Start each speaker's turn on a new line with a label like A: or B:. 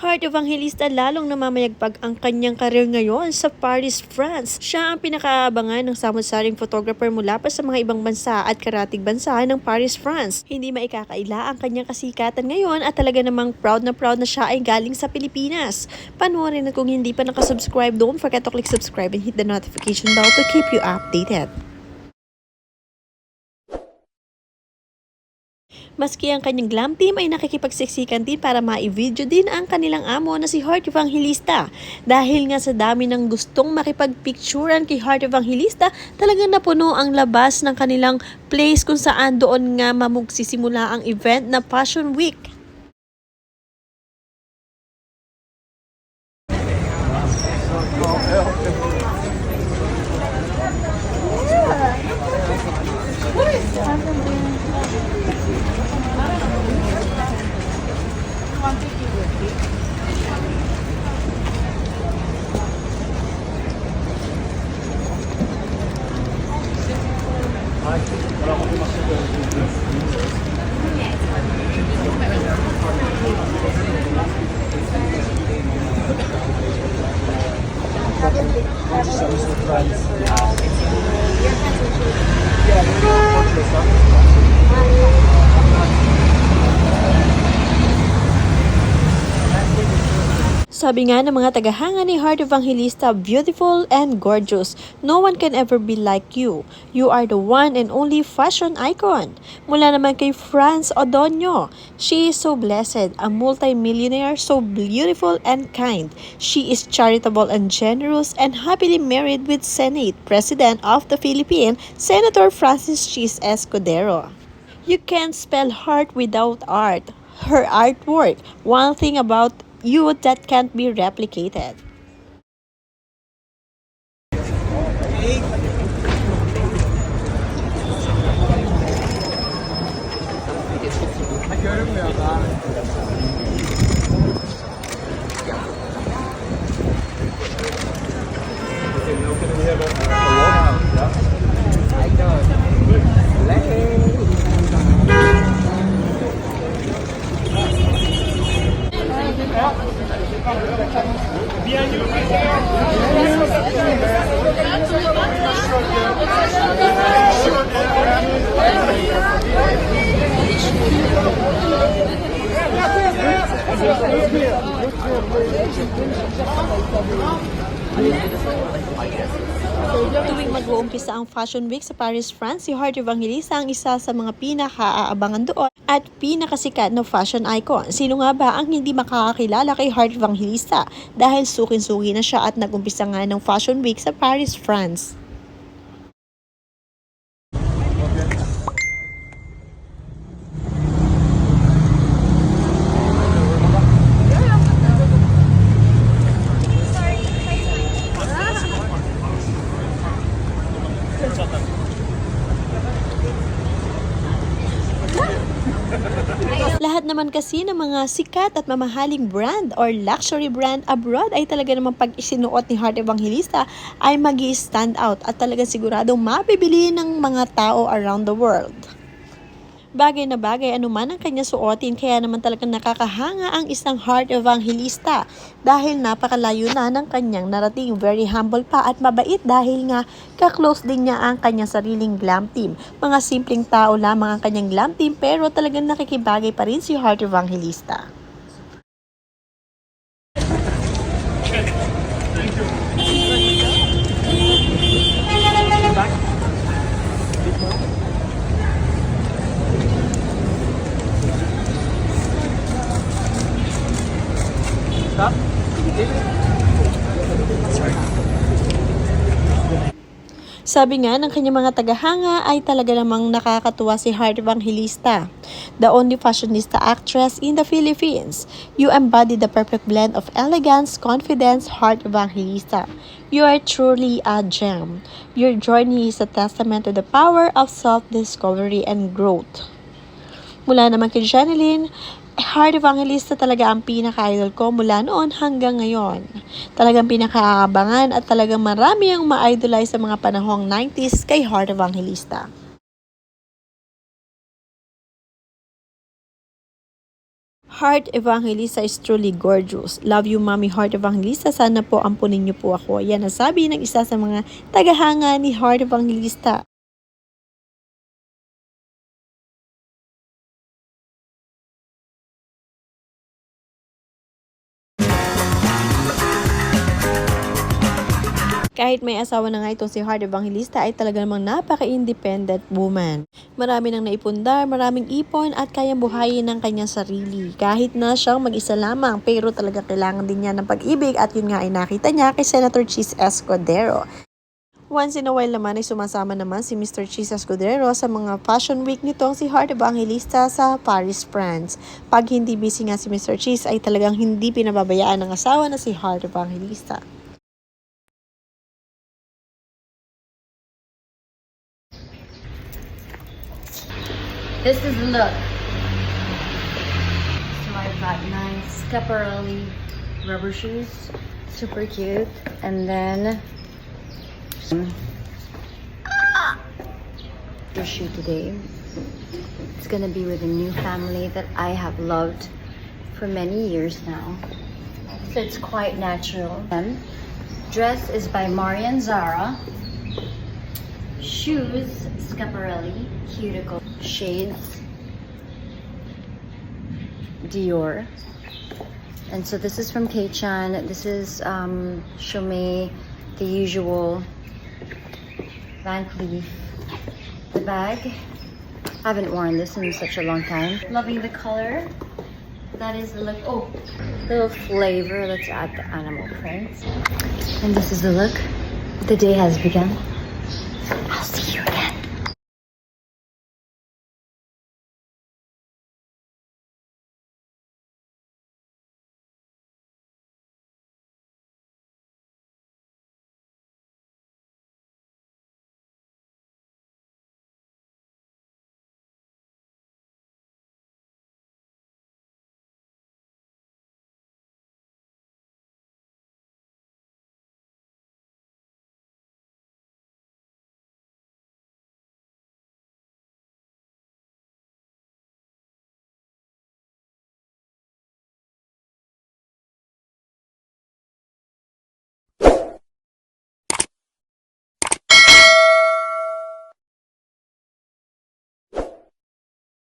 A: Heart Evangelista lalong namamayagpag ang kanyang karir ngayon sa Paris, France. Siya ang pinakaabangan ng samot-saring photographer mula pa sa mga ibang bansa at karatig bansa ng Paris, France. Hindi maikakaila ang kanyang kasikatan ngayon at talaga namang proud na siya ay galing sa Pilipinas. Panoorin at kung hindi pa nakasubscribe, don't forget to click subscribe and hit the notification bell to keep you updated. Maski ang kanyang glam team ay nakikipagsiksikan din para ma-video din ang kanilang amo na si Heart Evangelista. Dahil nga sa dami ng gustong makipagpicturan kay Heart Evangelista, talagang napuno ang labas ng kanilang place kung saan doon nga magsisimula ang event na Fashion Week. Sabi nga ng mga tagahanga ni Heart Evangelista, beautiful and gorgeous. No one can ever be like you. You are the one and only fashion icon. Mula naman kay France Odonio, she is so blessed, a multi-millionaire, so beautiful and kind. She is charitable and generous and happily married with Senate President of the Philippines, Senator Francis Chis Escudero. You can't spell heart without art. Her artwork, one thing about you that can't be replicated. Tuwing mag-uumpisa ang Fashion Week sa Paris, France, si Heart Evangelista ang isa sa mga pinaka-aabangan doon at pinakasikat na fashion icon. Sino nga ba ang hindi makakakilala kay Heart Evangelista dahil sukin-suki na siya at nag-umpisa nga ng Fashion Week sa Paris, France. Lahat naman kasi ng mga sikat at mamahaling brand or luxury brand abroad ay talaga namang pag isinuot ni Heart Evangelista ay magi-stand out at talaga siguradong mapibili ng mga tao around the world. Bagay na bagay anuman ang kanya suotin, kaya naman talagang nakakahanga ang isang Heart Evangelista dahil napakalayo na ng kanyang narating. Very humble pa at mabait dahil nga ka-close din niya ang kanyang sariling glam team. Mga simpleng tao lamang ang kanyang glam team pero talagang nakikibagay pa rin si Heart Evangelista. Sabi nga ng kanyang mga tagahanga ay talaga namang nakakatuwa si Heart Evangelista, the only fashionista actress in the Philippines. You embody the perfect blend of elegance, confidence, Heart Evangelista. You are truly a gem. Your journey is a testament to the power of self-discovery and growth. Mula naman kay Jeneline, Heart Evangelista talaga ang pinaka-idol ko mula noon hanggang ngayon. Talagang pinaka-aabangan at talagang marami ang ma-idolize sa mga panahong 90s kay Heart Evangelista. Heart Evangelista is truly gorgeous. Love you, Mommy Heart Evangelista. Sana po ampunin niyo po ako. Yan ang sabi ng isa sa mga tagahanga ni Heart Evangelista. Kahit may asawa na nga itong si Heart Evangelista ay talaga namang napaka-independent woman. Marami nang naipundar, maraming ipon at kayang buhayin ng kanyang sarili. Kahit na siyang mag-isa lamang pero talaga kailangan din niya ng pag-ibig at yun nga ay nakita niya kay Senator Chis Escudero. Once in a while naman ay sumasama naman si Mr. Chis Escudero sa mga fashion week nitong si Heart Evangelista sa Paris, France. Pag hindi busy nga si Mr. Chis ay talagang hindi pinababayaan ng asawa na si Heart Evangelista.
B: This is the look. So I've got nice Schiaparelli rubber shoes, super cute, and then your shoe today. It's gonna be with a new family that I have loved for many years now. So it's quite natural. And dress is by Marian Zara. Shoes, Schiaparelli, cuticle, shades, Dior. And so this is from K-Chan. This is Chaumet, the usual Van Cleef. The bag, I haven't worn this in such a long time. Loving the color. That is the look. Oh, little flavor. Let's add the animal prints. And this is the look. The day has begun. I'll see you again.